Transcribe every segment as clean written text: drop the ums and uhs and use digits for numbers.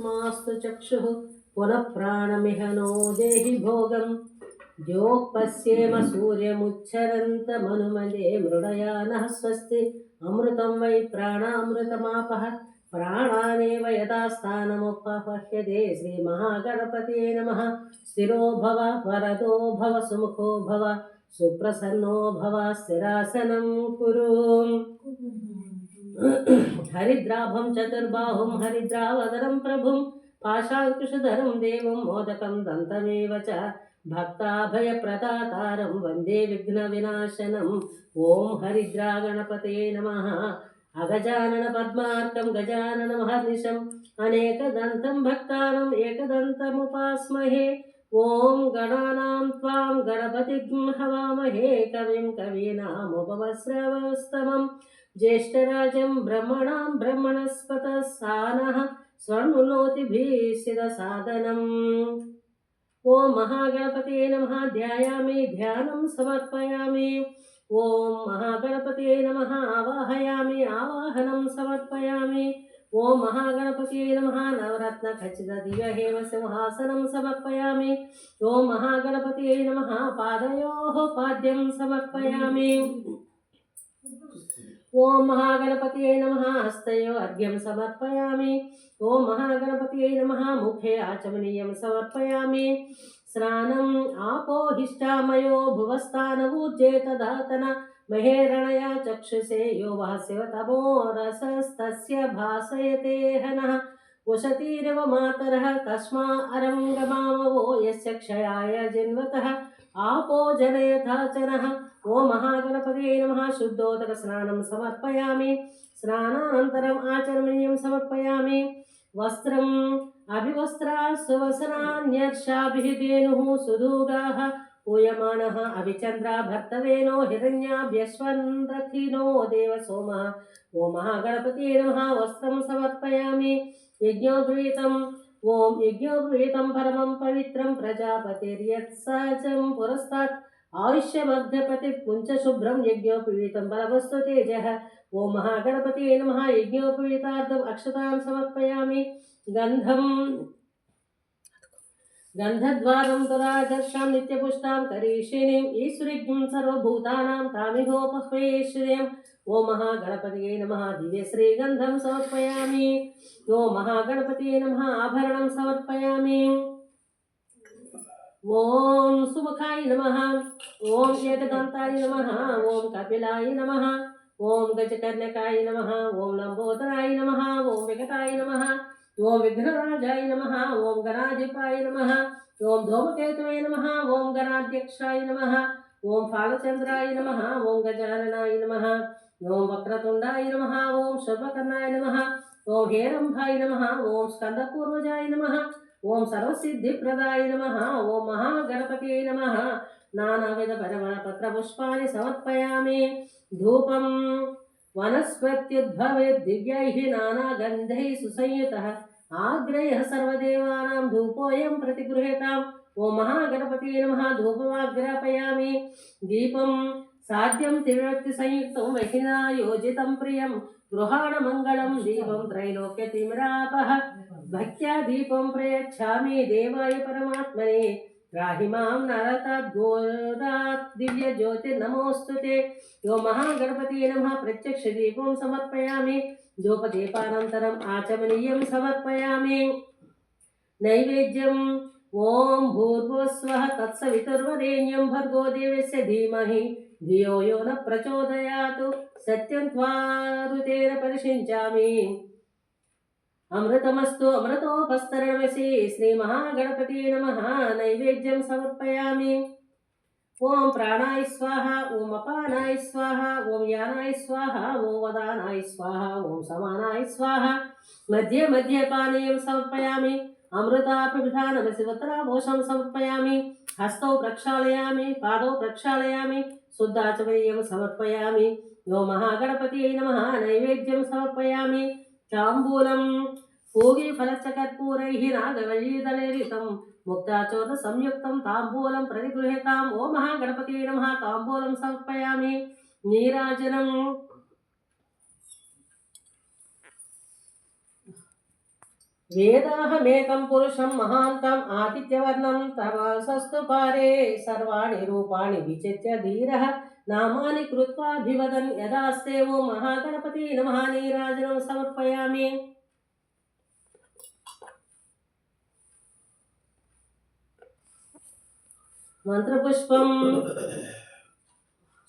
मास्तु चक्षुः पुनः प्राणमिह नो देहि भोगं द्योपस्येम सूर्यमुच्चरन्तमनुमदे मृडयानः स्वस्ति अमृतं वै प्राणामृतमापः प्राणानेव यदा स्थानमुपपह्यते श्रीमहागणपतये नमः। स्थिरो भव वरदो भव सुमुखो भव सुप्रसन्नो भव स्थिरासनं कुरु। हरिद्राभं चतुर्बाहुं हरिद्रावदनं प्रभुं पाशाङ्कुशधरं देवं मोदकं दन्तमेव च भक्ताभयप्रदातारं वन्दे विघ्नविनाशनम्। ॐ हरिद्रागणपतये नमः। अगजानन पद्मार्कं गजाननमहर्निशम् अनेकदन्तं भक्तानाम् एकदन्तमुपास्महे। ॐ गणानां त्वां गणपतिं हवामहे कविं कवीनामुपमश्रवस्तमम् ज्येष्ठराजं ब्रह्मणां ब्रह्मणस्पत सानः स्वर्णुनोतिभिः ॐ महागणपतये नमः। ध्यायामि ध्यानं समर्पयामि। ॐ महागणपतये नमः। आवाहयामि आवाहनं समर्पयामि। ॐ महागणपतये नमः। नवरत्नखचितदिव्यहेम सिंहासनं समर्पयामि। ॐ महागणपतये नमः। पादयोः पाद्यं समर्पयामि। ओम महागणपतये नमः। हस्तयो अर्घ्यं समर्पयामि। ओम महागणपतये नमः। मुखे आचमनीयं समर्पयामि। स्नानम् आपोहिष्टामयो भुवस्थानवूर्जे तदातन महेरणया चक्षुषे यो भास्यव तमो रसस्तस्य भासयते हनः उशतीरिव मातरः तस्मा अरङ्गमामवो यस्य क्षयाय जिन्वतः आपो जनयथाचनः। ओम महागणपतये नमः। शुद्धोदक स्नानं समर्पयामि। स्नानानन्तरम् आचमनीयं समर्पयामि। वस्त्रम् अभिवस्त्रा सुवसनान्यर्षाभिः धेनुः सुदूगाः पूयमानः अभिचन्द्रा भर्तवेनो हिरण्याभ्यश्वन् रथिनो देवसोमः। ओम महागणपतये नमः। वस्त्रं समर्पयामि। यज्ञोपवीतम् ओम यज्ञोपवीतं परमं पवित्रं प्रजापतिर्यत्सहजं पुरस्तात् आयुष्यमध्यपति पुंचशुभ्रं यज्ञोपवीतं परमस्तु तेजः। ओम महागणपतये नमः। यज्ञोपवीतार्थम् अक्षतां समर्पयामि। गन्धद्वारं दुराधर्षां नित्यपुष्टां करीषिणीं ईश्वरीं सर्वभूतानां तामिहोपह्वेश्वर्यम्। ओम महागणपतये नमः। दिव्यश्रीगन्धं समर्पयामि। ओम महागणपतये नमः। आभरणं समर्पयामि। ओम सुमुखाय नमः। ओम एकदन्ताय नमः। ओम कपिलाय नमः। ओम गजकर्णकाय नमः। ओम लंबोदराय नमः। ओम विकटाय नमः। ओम विघ्नराजाय नमः। ओम गणाधिपाय नमः। ओम धूमकेतवे नमः। ओम गणाध्यक्षाय नमः। ओम फालचंद्राय नमः। ओम गजाननाय नमः। ओम वक्रतुंडाय नमः। ओम शुभकर्णाय नमः। ओम हेरंभाय नमः। ओम स्कंदपूर्वजाय नमः। ओम सर्वसिद्धिप्रदाय नमः। ओम महागणपतये नमः। नानाविध परिमलपत्रपुष्पाणि समर्पयामि। धूपं वनस्पत्युद्भवेद्दिव्यैः नानागन्धैः सुसंयुतः आग्रह्य सर्वदेवानां धूपोऽयं प्रतिगृह्यताम्। ओम महागणपतये नमः। धूपमाग्रापयामि। दीपं साध्यं त्रिव्यक्तिसंयुक्तं वहिना योजितं प्रियं गृहाणमङ्गलं दीपं त्रैलोक्यतिमिरापः भक्त्या दीपं प्रयच्छामि देवाय परमात्मने त्राहि मां नरकाद्घोरात् दिव्यज्योतिर्नमोऽस्तुते। यो महागणपतये नमः। प्रत्यक्षदीपं समर्पयामि। धूपदीपानन्तरम् आचमनीयं समर्पयामि। नैवेद्यम् ओम भूर्भुवस्वः तत्सवितुर्वरेण्यं भर्गो देवस्य धीमहि धियो यो न प्रचोदयात् सत्यं त्वारुतेन परिषिञ्चामि। अमृतमस्तु अमृतोपस्तरणमसि श्रीमहागणपतये नमः। नैवेद्यं समर्पयामि। ओम प्राणाय स्वाहा। ओम अपानाय स्वाहा। ओम यानाय स्वाहा। ओम वदानाय स्वाहा। ओम समानाय स्वाहा। मध्ये मध्ये पानीयं समर्पयामि। अमृतापिधानमसिवतराभूषं समर्पयामि। हस्तौ प्रक्षालयामि। पादौ प्रक्षालयामि। शुद्धाचमनीयं समर्पयामि। यो महागणपतये नमः। नैवेद्यं समर्पयामि। ताम्बूलं पूगीफलश्चकर्पूरैः नागवल्लीदलैरितं मुक्ताचूर्ण संयुक्तं ताम्बूलं प्रतिगृह्यताम्। ओम महागणपतये नमः। ताम्बूलं समर्पयामि। नीराजनं वेदाहमेकं पुरुषं महान्तम् आदित्यवर्णं तमसस्तु पारे सर्वाणि रूपाणि विचित्य धीरः नामानि कृत्वाभिवदन् यदास्ते वो महागणपति नमः नीराजनं समर्पयामि। मंत्रपुष्पं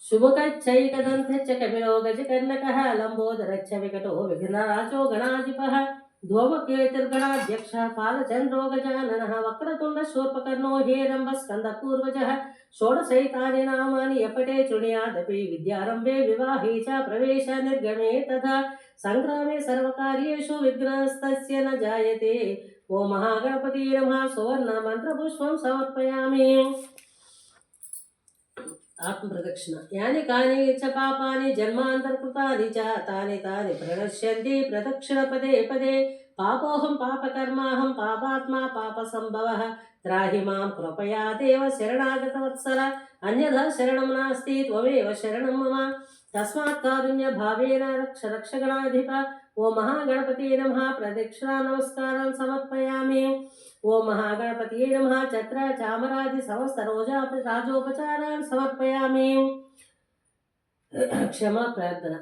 शुभकच्छैकदन्तश्च कपिलो गजकर्णकः लम्बोदरश्च विकटो विघ्नराजो गणाधिपः धूमकेतुर्गणाध्यक्षः पालचन्द्रो गजाननः वक्रतुण्डशूर्पकर्णो हेरम्बस्कन्दपूर्वजः षोडशैतानि नामानि यपटे चृणुयादपि विद्यारम्भे विवाहे च प्रवेश निर्गमे तथा सङ्ग्रामे सर्वकार्येषु विघ्नस्तस्य न जायते। ओ महागणपति नमः। सुवर्ण मंत्रपुष्पं समर्पयामि। आत्मप्रदक्षिण यानि कानि च पापानि जन्मान्तरकृतानि च तानि तानि प्रणश्यन्ति प्रदक्षिण पदे पदे पापोऽहं पापकर्माहं पापात्मा पापसम्भवः त्राहि मां कृपया देव शरणागतवत्सल अन्यथा शरणं नास्ति त्वमेव शरणं मम तस्मात् कारुण्यभावेन रक्ष रक्षगणाधिप। ओ महागणपति नमः। प्रदक्षिणा नमस्कारं समर्पयामि। ओम महागणपतिये नमः। चक्र चामरादि समस्त राजोपचारान् समर्पयामि। क्षमा प्रार्थना।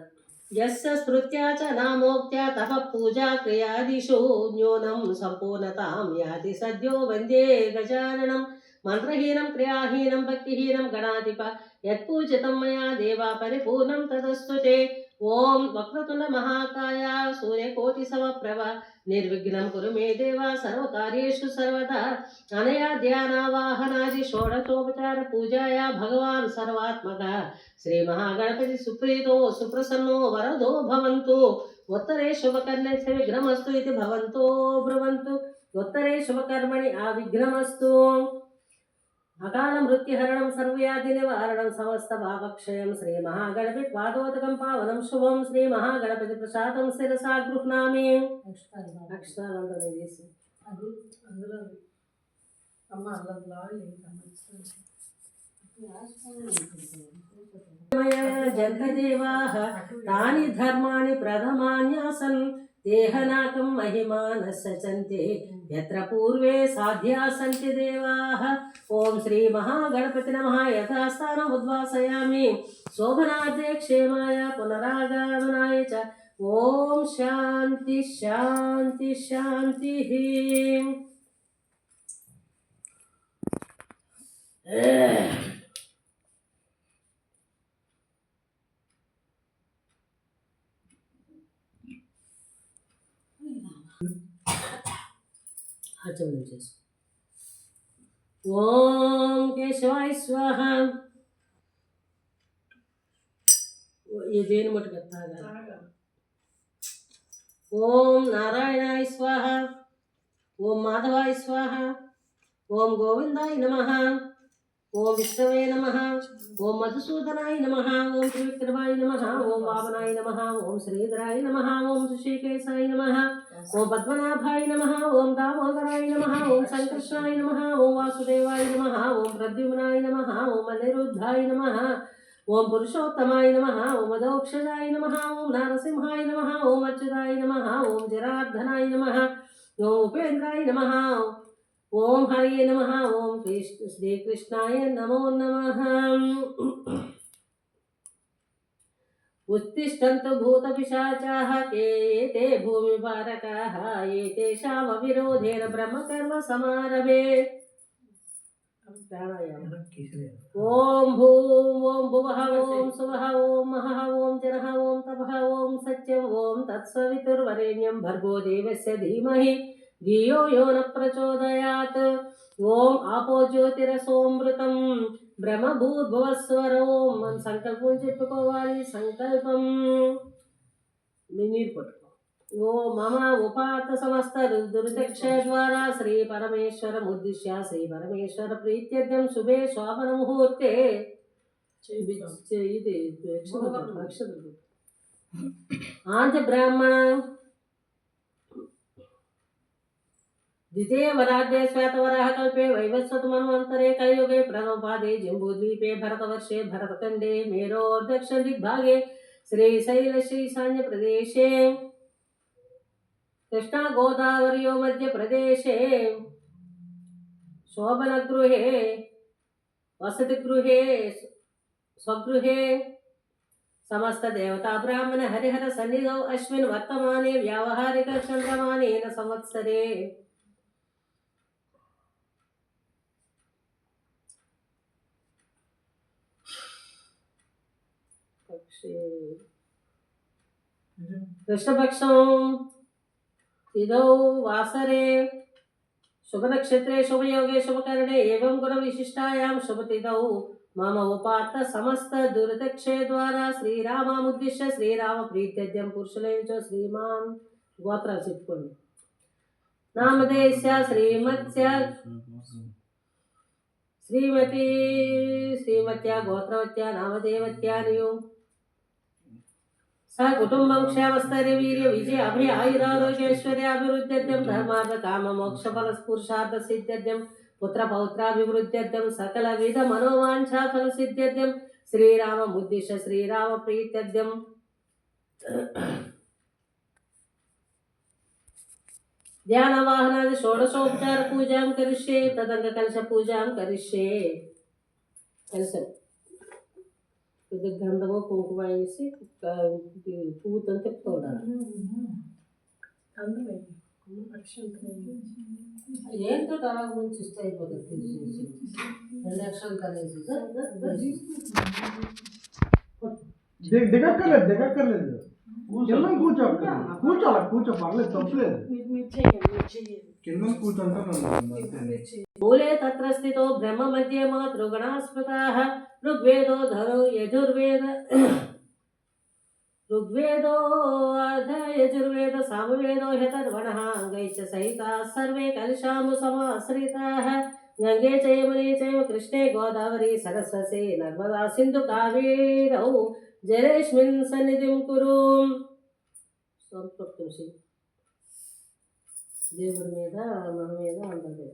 यस्य स्मृत्या च नामोक्त्या तपः पूजा क्रियादिषु न्यूनं सम्पूर्णतां याति सद्यो वन्दे गजाननं मन्त्रहीनं क्रियाहीनं भक्तिहीनं गणाधिप यत्पूजितं मया देवा परिपूर्णं तदस्तु ते। ओम वक्रतुंड महाकाय सूर्यकोटिसमप्रभ निर्विघ्नं कुरु मे देवा सर्वकार्येषु सर्वदा अनया ध्यानावाहनादि षोडशोपचार पूजाया भगवान् सर्वात्मकः श्री महागणपति सुप्रीतो सुप्रसन्नो वरदो भवन्तु। उत्तरे शुभकर्णे विघ्नमस्तु इति भवन्तो ब्रुवन्तु। उत्तरे शुभकर्मणि अविघ्नमस्तु। अकाल मृत्युहरणं सर्वव्याधि निवारणं समस्त पापक्षयं श्री महागणपति पादोदकं पावनं शुभं श्री महागणपति प्रसादं शिरसा गृह्णामि। जन्तदेवाः तानि धर्माणि प्रथमान्यासन् देहनाकं महिमानः सचन्ते यत्र पूर्वे साध्या सन्ति देवाः। ओम श्री महागणपति नमः। यथास्थानम् उद्वासयामि शोभनार्थे क्षेमाय पुनरागमनाय च। ओम शांति शांति शांतिः। आचमन చేసుకో। ओम केशवाय स्वाहा। ये देन मत करता है। ओम नारायणाय स्वाहा। ओम माधवाय स्वाहा। ओम गोविंदाय नमः। ओम विष्णवे नमः। ओम मधुसूदनाय नमः। ओम त्रिविक्रमाय नमः। ओम वामनाय नमः। ओम श्रीधराय नमः। ओम ऋषिकेशाय नमः। ओम पद्मनाभाय नमः। ओम दामोदराय नमः। ओम संकृष्णाय नमः। ओम वासुदेवाय नमः। ओम प्रद्युम्नाय नमः। ओम अनिरुद्धाय नमः। ओम पुरुषोत्तमाय नमः। ओम अदोक्षजाय नमः। ओम नारसिंहाय नमः। ओम अच्युताय नमः। ओम जनार्दनाय नमः। ओम उपेन्द्राय नमः। ओम हरे नमः। ओम श्री कृष्णाय नमो नमः। उत्तिष्ठन्तु भूतपिशाचाः के भूमिभारकाः एतेषामविरोधेन ब्रह्मकर्म समारभे। ओम भूम ओम भुवः ओम सुवः ओम महः ओम जनः ओम तपः ओम सत्यं ओम तत्सवितुर्वरेण्यं भर्गो देवस्य धीमहि धियो यो न प्रचोदयात्। ओम आपो ज्योतिरसोमृतं ब्रह्म भूर्भुवस्वर। ओम మన సంకల్పం చెప్పుకోవాలి। సంకల్పం నీరు పట్టుకో। ఓ మమ ఉపాత సమస్త దుర్దక్ష ద్వారా శ్రీ పరమేశ్వరం ఉద్దిశ్య శ్రీ పరమేశ్వర ప్రీత్యర్థం శుభే శోభన ముహూర్తే ఇది ఆంధ్ర బ్రాహ్మణ द्वितीय वराध्ये श्वेतवराह कल्पे वैवस्वत मन्वन्तरे कलियुगे प्रथमपादे जम्बूद्वीपे भरतवर्षे भरतखण्डे मेरोर्दक्षिण दिग्भागे श्रीशैल श्रीसान्य प्रदेशे कृष्णा गोदावर्यो मध्यप्रदेशे शोभनगृहे वसतिगृहे स्वगृहे समस्त देवता ब्राह्मण हरिहर सन्निधौ अस्मिन् वर्तमाने व्यावहारिक चन्द्रमानेन संवत्सरे कृष्णपक्षं तिथौ वासरे शुभ नक्षत्रे शुभ योगे शुभ करणे एवं गुण विशिष्टायां शुभ तिथौ मम उपात्त समस्त दुर्दक्षे द्वारा श्रीराममुद्दिश्य श्रीराम प्रीत्यद्यं पुरुषलेंचो श्रीमान् गोत्र चित्कोंडि नामधेयस्य श्रीमत्स्य श्रीमती श्रीमत्या गोत्रवत्या नामधेयवत्यानियो स कुटुंबं क्षेमस्थैर्य वीर्य विजय अभय आयुरारोग्यैश्वर्याभिवृद्ध्यर्थं धर्मार्थ काम मोक्ष फल पुरुषार्थ सिद्ध्यर्थं पुत्र पौत्राभिवृद्ध्यर्थं सकलविध मनोवांछा फल सिद्ध्यर्थं श्रीराममुद्दिश्य श्रीराम प्रीत्यर्थं ध्यान वाहनादि षोडशोपचार पूजां करिष्ये तदंग कलश पूजां करिष्ये कलश ఇది గంధము కుంకుమ వేసి పూతో చెప్తూ ఉండాలి ఏంటో అలా ముంచి ఇస్తే అయిపోతుంది తీసేసి 2 లక్షలు కలిసి దిగక్కర్లేదు కూర్చో పర్లేదు తప్పలేదు కింద కూర్చోంటే मूले तत्र स्थितो ब्रह्म मध्ये मातृगणास्पृताः ऋग्वेदो धनु यजुर्वेद ऋग्वेदो अध यजुर्वेद सामवेदो ह्यतर्वणः अङ्गैश्च सहिताः सर्वे कलशाम्बु समाश्रिताः गङ्गे च यमुने चैव कृष्णे गोदावरी सरस्वती नर्मदा सिन्धु कावेरौ जलेऽस्मिन् सन्निधिं कुरु సంతృప్తి దేవుడి మీద మన మీద ఉంటుంది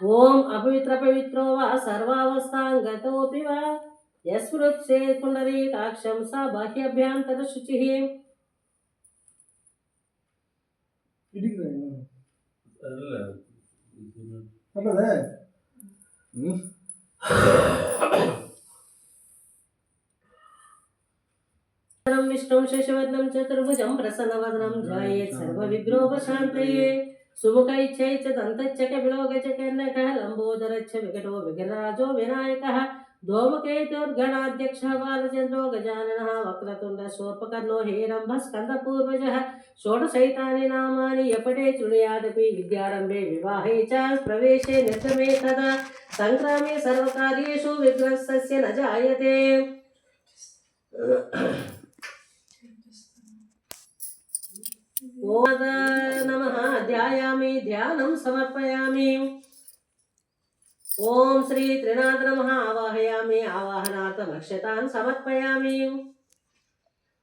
ఓం అపవిత్ర పవిత్రో వా సర్వావస్థాంగతోపి వా యస్మృత్సే పుండరీకాక్షం స బాహ్యభ్యాంతర శుచిః विष्णुं शशिवर्णं चतुर्भुजं प्रसन्नवदनं ध्यायेत् सर्वविघ्नोपशान्तये सुमुखैश्चै च दन्तश्च कपिलो गजकर्णकः लम्बोदरश्च विकटो विघ्नराजो विनायकः धूमकेतुर्गणाध्यक्षः बालचन्द्रो गजाननः वक्रतुण्डः शूर्पकर्णो हेरम्बः स्कन्दपूर्वजः षोडशैतानि नामानि यपटे शृणुयादपि विद्यारम्भे विवाहे च प्रवेशे निर्गमे तदा सङ्ग्रामे सर्वकार्येषु विघ्नस्तस्य न जायते ओम नमः ध्यायामि ध्यानं समर्पयामि ओम श्री त्रिनाथ नमः आवाहयामि आवाहनार्थं अक्षतान् समर्पयामि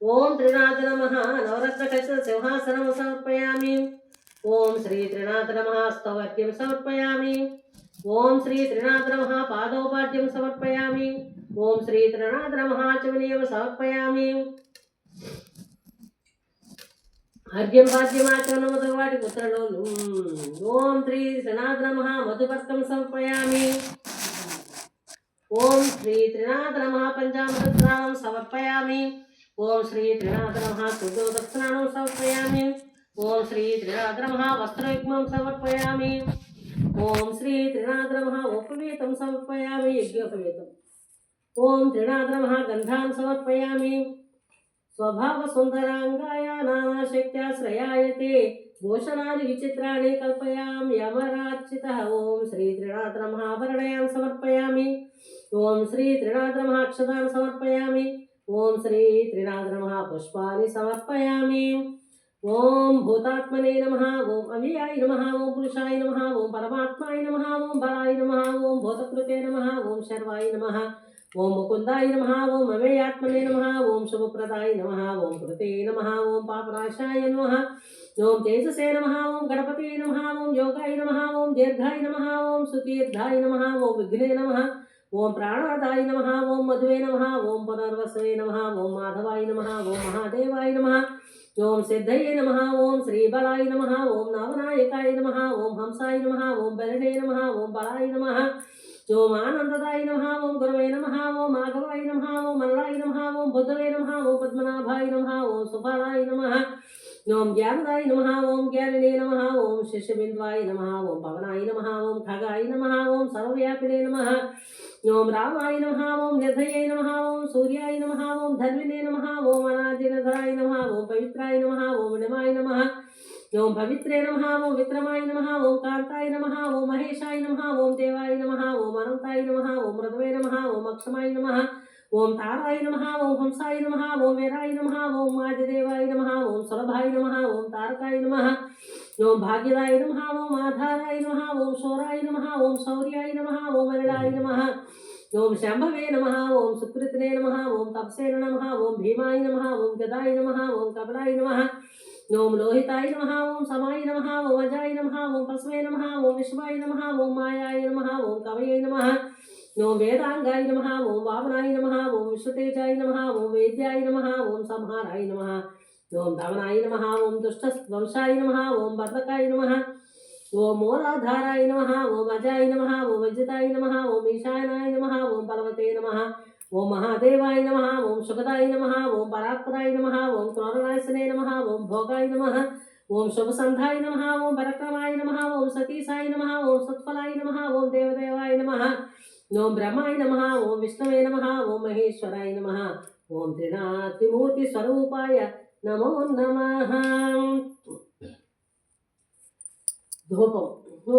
ओम त्रिनाथ नमः नवरत्नखचित सिंहासनं समर्पयामि ओम श्री त्रिनाथ नमः स्तवर्ग्यं समर्पयामि ओम श्री त्रिनाथ नमः पादोपाद्यं समर्पयामि ओम श्री त्रिनाथ नमः चवनीयं समर्पयामि अर्घ्यं भाग्यमाचरणं मोदकवाटि पुत्रलोलु ओम श्री त्रिनाथ नमः मधुपर्कं समर्पयामि ओम श्री त्रिनाथ नमः पञ्चामृतस्नानं समर्पयामि ओम श्री त्रिनाथ नमः सुदोदकस्नानं समर्पयामि ओम श्री त्रिनाथ नमः वस्त्रयुग्मं समर्पयामि ओम श्री त्रिनाथ नमः उपवीतं समर्पयामि यज्ञोपवीतम् ओम त्रिनाथ नमः गन्धान् समर्पयामि स्वभाव सुंदरांगाय नानाशक्त्याश्रयायते भूषणानि विचित्राणि कल्पयामि यमरार्चितः ओम श्री त्रिनाथ नमः आभरणान् समर्पयामि ओम श्री त्रिनाथ नमः अक्षतान् समर्पयामि ओम श्री त्रिनाथ नमः पुष्पाणि समर्पयामि ओम भूतात्मने नमः ओम अव्ययाय नमः ओम पुरुषाय नमः ओम परमात्माय नमः ओम बलाय नमः ओम भूतकृते नमः ओम शर्वाय नमः ओम मुकुंदाय नमः ओम अमेयात्मने नमः ओम शुभप्रदाय नमः ओम कृते नमः ओम पापनाशाय नमः ओम तेजसे नमः ओम गणपते नमः ओम योगाय नमः ओम दीर्घाय नमः ओम सुतीर्घाय नमः ओम विघ्ने नमः ओम प्राणादाय नमः ओम मधुवे नमः ओम पुनर्वसवे नमः ओम माधवाय नमः ओम महादेवाय नमः ఓం సిద్ధయే నమః ఓం శ్రీబలాయ నమః ఓం నవనాయకాయ నమః ఓం హంసాయ నమః ఓం బలినే నమః ఓం బలాయ నమః ఓం ఆనందదాయ నమః ఓం గురవే నమః ఓం మాధవాయ నమః ఓం మల్లాయ నమః ఓం బుద్ధవే నమః ఓం పద్మనాభాయ నమః ఓం సుఫలాయ నమః ఓం జ్ఞానదాయ నమః ఓం జ్ఞానినే నమః ఓం శిశుబింద్వాయ నమః ఓం పవనాయ నమః ఓం ఖగాయ నమః ఓం సర్వవ్యాపినే నమః ఓం రామాయ నమః ఓం నిర్భయే నమః ఓం సూర్యాయ నమః ఓం ధన్వినే నమః ఓం అనాదినధరాయ నమః ఓం పవిత్రాయ నమః ఓం నిమాయ నమః ఓం పవిత్రే నమః ఓం విక్రమాయ నమః ఓం కాంతాయ నమః ఓం మహేశాయ నమః ఓం దేవాయ నమః ఓం అనంతాయ నమః ఓం మృదవే నమః ఓం అక్షమాయ నమః ఓం తారాయ నమః ఓం హంసాయ నమః ఓం వీరాయ నమః ఓం ఆదిదేవాయ నమః ఓం సులభాయ నమః ఓం తారకాయ నమః ఓం భాగ్యదాయ నమః ఓం ఆధారాయ నమః ఓం శౌరాయ నమః ఓం శౌర్యాయ నమః ఓం వరుడాయ నమః ఓం శంభవే నమః ఓం సుకృతినే నమః ఓం తపసేన నమః ఓం భీమాయ నమః ఓం గదాయ నమః ఓం కపిలాయ నమః ఓం లోహితాయ నమః ఓం సమాయ నమః ఓం అజాయ నమః ఓం పశవే నమః ఓం విశ్వాయ నమః ఓం మాయాయ నమః ఓం కవయే నమః ఓం వేదాంగాయ నమః ఓం వామనాయ నమః ఓం విశ్వతేజాయ నమః ఓం వేద్యాయ నమః ఓం సంహారాయ నమః ఓం ధవనాయ నమః ఓం దుష్టవంశాయ నమః ఓం భద్రకాయ నమః ఓం మూలాధారాయ నమః ఓం అజాయ నమః ఓం వజ్జితాయ నమః ఓం ఈశానాయ నమః ఓం పర్వతే నమః ఓం మహాదేవాయ నమః ఓం శుభదాయ నమః ఓం పరాత్పరాయ నమః ఓం క్రోరనాశనే నమః ఓం భోగాయ నమః ఓం శుభసంధాయ నమః ఓం పరక్రమాయ నమః ఓం సతీసాయ నమః ఓం సత్ఫలాయ నమః ఓం దేవదేవాయ నమః ఓం బ్రహ్మాయ నమః ఓం విష్ణవే నమః ఓం మహేశ్వరాయ నమః ఓం త్రిమూర్తి స్వరూపాయ నమో నమః. ధూపం.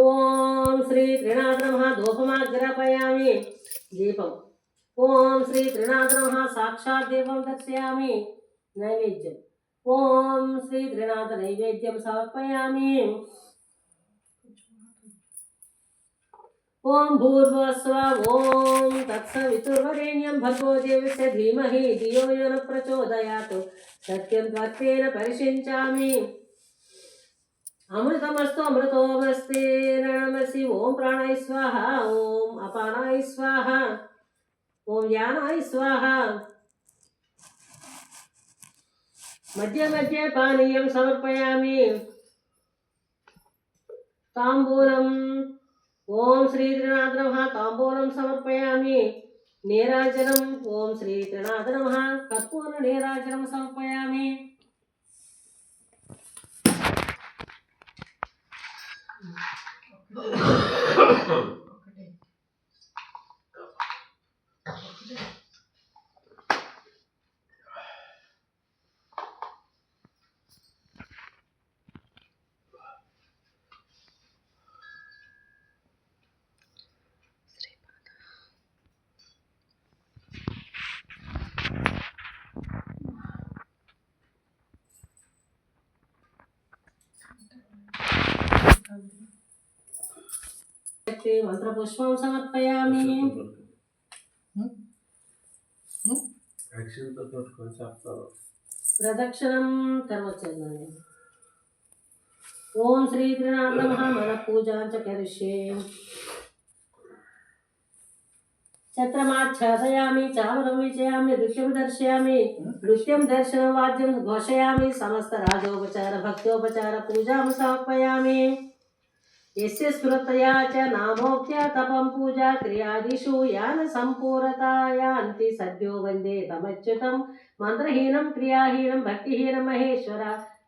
ఓం శ్రీ త్రినాథ నమః ధూపమాగ్రపయామి. దీపం. ఓం శ్రీ త్రినాథ నమః సాక్షాత్ దీపం దర్శయామి. నైవేద్యం. ఓం శ్రీ త్రినాథ నైవేద్యం సమర్పయామి. ఓం భూర్భువస్వ ఓం తత్సవితుర్వరేణ్యం భర్గో దేవస్య ధీమహి ధియో యో న ప్రచోదయాత్ సత్యం త్వత్తేన పరిశించామి. అమృతమస్తు అమృతోమస్తే నమసి. ఓం ప్రాణాయ స్వాహ ఓం అపానాయ స్వాహ ఓం యానాయ స్వాహ. మధ్య మధ్య పానీయం సమర్పయామి. తాంబూలం. ఓం శ్రీ త్రినాథ నమః తాంబూలం సమర్పయామి. నీరాజనం. ఓం శ్రీ త్రినాథ నమః కర్పూర నీరాజనం సమర్పయామి. మంత్రపుష్పం సమర్పయామి. ప్రదక్షిణం కర్మచండి. ఓం శ్రీ త్రినాథ నమః మన పూజాంచ కరిష్యే. ఛత్రమాచ్ఛాదయామి చామరం విజయామి నృత్యం దర్శయామి. నృత్యం దర్శనం వాద్యం ఘోషయామి. సమస్త రాజోపచార భక్తోపచార పూజాం సమర్పయామి. యస్య స్మృతయా చ నామోక్త్య తపం పూజా క్రియాదిషు యాన సంపూరతాయాంతి సద్యో వందే తమచ్యుతం. మంత్రహీనం క్రియాహీనం భక్తిహీనం మహేశ్వర